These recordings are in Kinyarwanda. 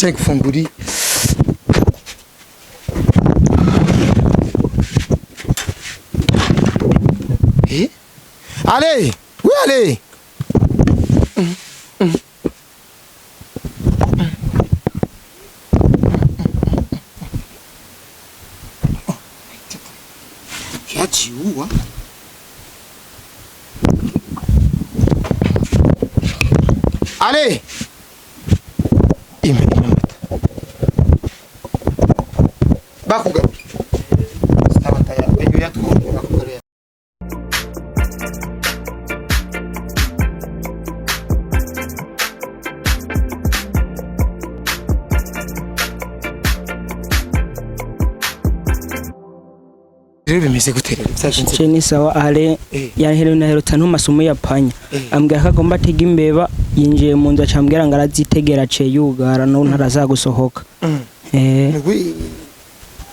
Tank funguri. Allez, oui allez. Yajiua. Allez. Bakuga. Sabataya eyo yatwumva bakugarera. Rero bimeze guterera byagenze. Cheni sawa ale yahere na herota ntumasomo yapanya. Ambwira ko agomba tega imbeba yinjiye mu nzu acambwira ngo arazitegera ce yugara no ntarazagusohoka.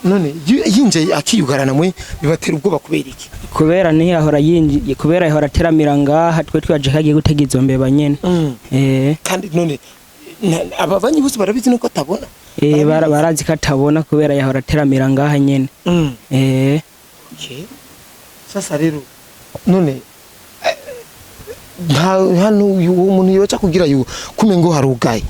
None yinjiye akiyugarana mwe bibatera ubwoba kubera iki? Kubera ni yahora yinjiye kubera yahora teramira ngaha twe twaje kagiye gutega izo mbeba nyene. Kandi none ababanyi bose barabizi nuko atabona. Barazi ko atabona kubera yahora teramira ngaha nyene. Sasa rero none hano umuntu yoca kugira yuko kumengo harugaye.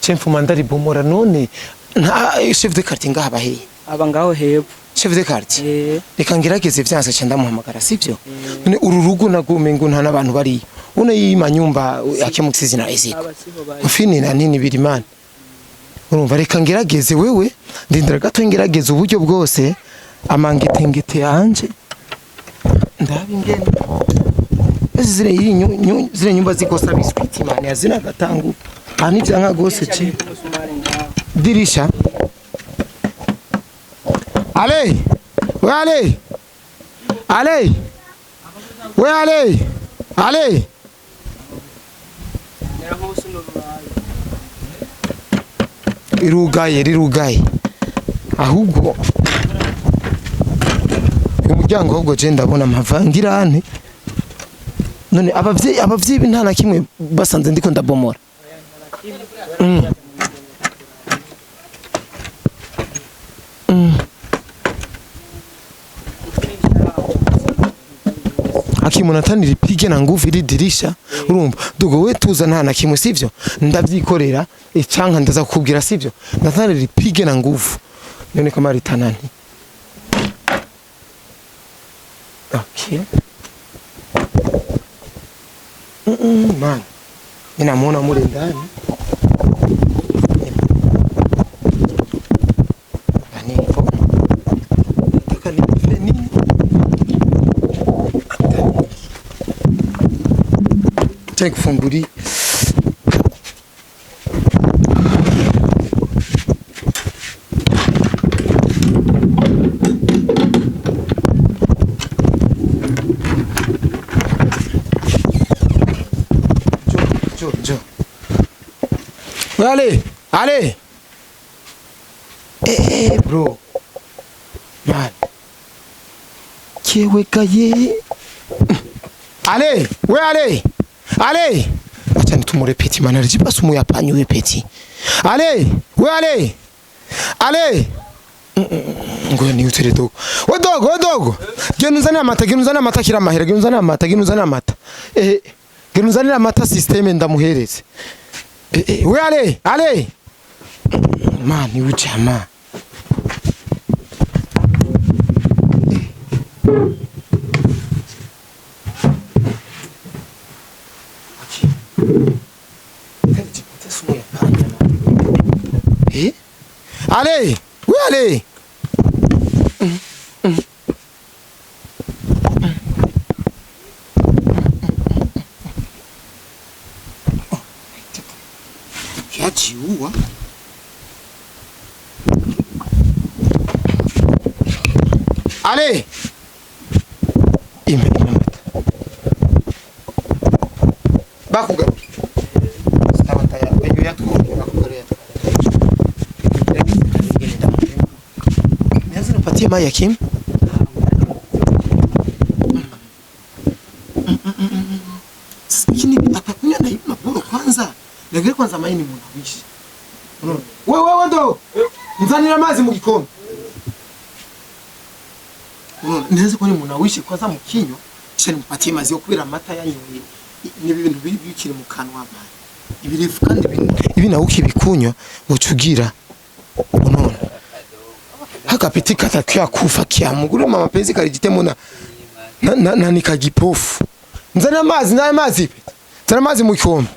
Chef mandari bomora none nta chef de quartier ngaba he aba ngaho hepfo chef de quartier reka ngirageze vyanse cyenda muhamagara sivyo none uru rugo nagumengo nta nabantu bari une yima nyumba yakemuksizi na eziko mfini na nini birimana urumva reka ngirageze wewe ndindira gato ngirageze uburyo bwose amangitengete yanje ndabingene zire nyumba zikosa biswiti mane azina gatangu ani byanga gose ci dirisha allez ouais allez allez ouais allez allez rirugaye ahubwo umuryango ahubwo je ndabona mpavangirane none abavyi nta na kimwe basanze ndiko ndabomora akimunatani ripige na nguvu iri dirisha urumva dugo we tuza nta na kimwe sivyo ndavyikorera icanka ndaza kukubwira sivyo ndatani ripige na nguvu none kama ritanani okay man ninamwona mule ndani Tank funguri. Jo. Allez. Bro. Man. Kiewe kaye. Allez. Allez. Acha nitumure peti mana rijipasu mu yapanyuwe peti. Allez. Ngo ni utere dogo. Dogo. Genuzana amata kira mahera genuzana amata. Genuzana amata system ndamuhereze. Allez. Man ni ujama. Allez. Yajiua. Allez. Bakuga. Sabataya eyo yatwumva bakugarera. Niazina patie mai yakim. Lakini atakunya na hivi mapuro kwanza. Nagere kwanza maini munawishi. Unaona? Wewe ndo. Nzanira amazi mu gikombe. Unaona? Neza ko ni munawishi kwanza mukinyo. Cyane mupatie mazi yo kubera amata yanyoye. Ni ibintu bikiri mu kanwa bana. Ibirifu kandi ibi na ukibikunywa ucugira. Unaona? Hakapiti katakia kufa kiamuguru mama penzi karijitemo na nikagipofu. Nzana amazi ipi? Nzana amazi mu gikombe.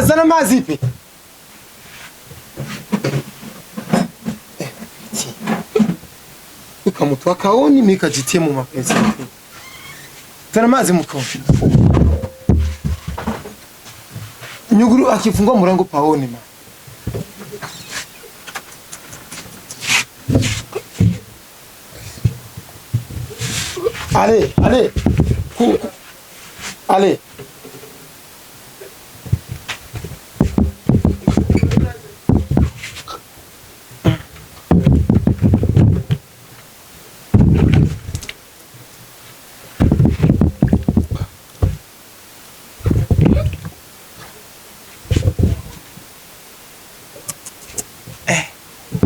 Zana amazi ipi? Ukamutwa kaoni mikajitie mu mapenzi. Zana amazi mu gikombe. Nyuguru akifungua murango paoni ma. Ale. Ale.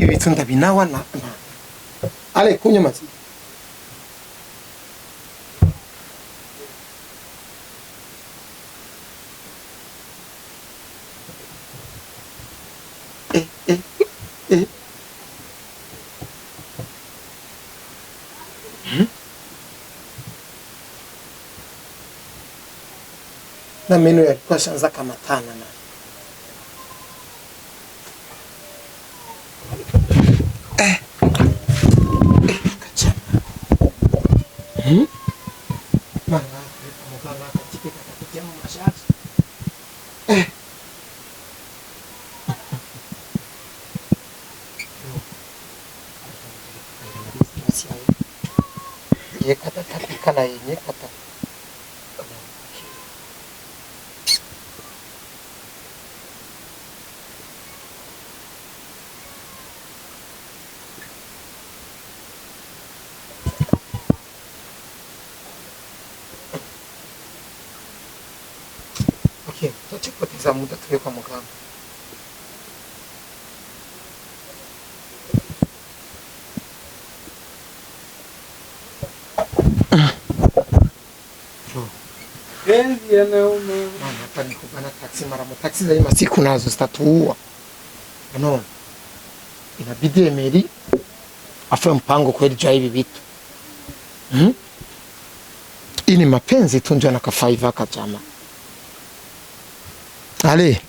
Ibitunda binawa na. Ale kunywa mazi. Na meno yalikuwa shanza kama tana na. Kacha. Mama, muganga katika katika mashati. Ye kata katika na yenye kata. Okay, tutachipoteza muda tuwe kwa muganga. Penzi yanauma. Mama hapa ni kubana taksi mara moja. Taksi za hii masiku nazo zitatuua. Unaona? Inabidi Emery afe mpango kweli jua hivi vitu. Hii ni mapenzi tu ndio anakafaiva kachama. Ale.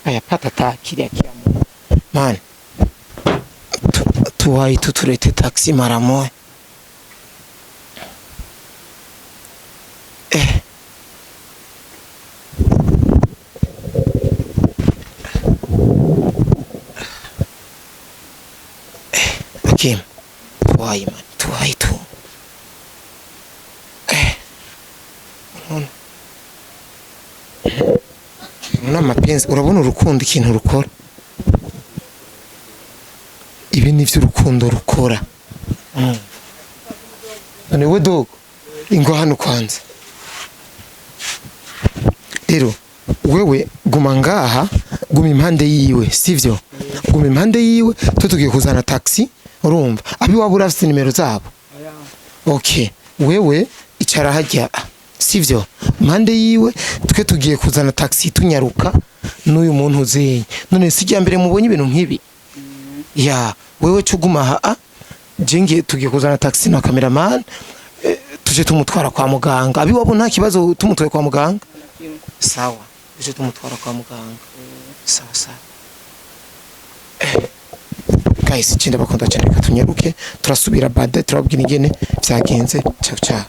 Aya pata akili ya kiamu. Man. Tuwai tuturete taksi mara moja. Kim, tuwai man, tuwai tu. Una mapenzi, urabona urukundo ikintu rukora. Ibi ni vyo urukundo rukora. None we dogo, ingo hano kwanza. Rero, wewe guma ngaha, guma impande yiwe, sivyo? Guma impande yiwe, tugiye kuzana taxi. Urumva abi wabura afite nimero zabo. Okay, wewe icara hajya, sivyo? Mande yiwe twe tugiye kuzana taxi tunyaruka n'uyu muntu uzenye. None sijya mbere mubonye ibintu nkibi. Ya, wewe cuguma ha jenge tugiye kuzana taxi na cameraman tuje tumutwara kwa muganga. Abi wabo nta kibazo tumutwaye kwa muganga. Sawa, tuje tumutwara kwa muganga. Sawa. Guys, cinda bakunda cyane katunyaruke turasubira bade turabwira ingene byagenze. Ciao.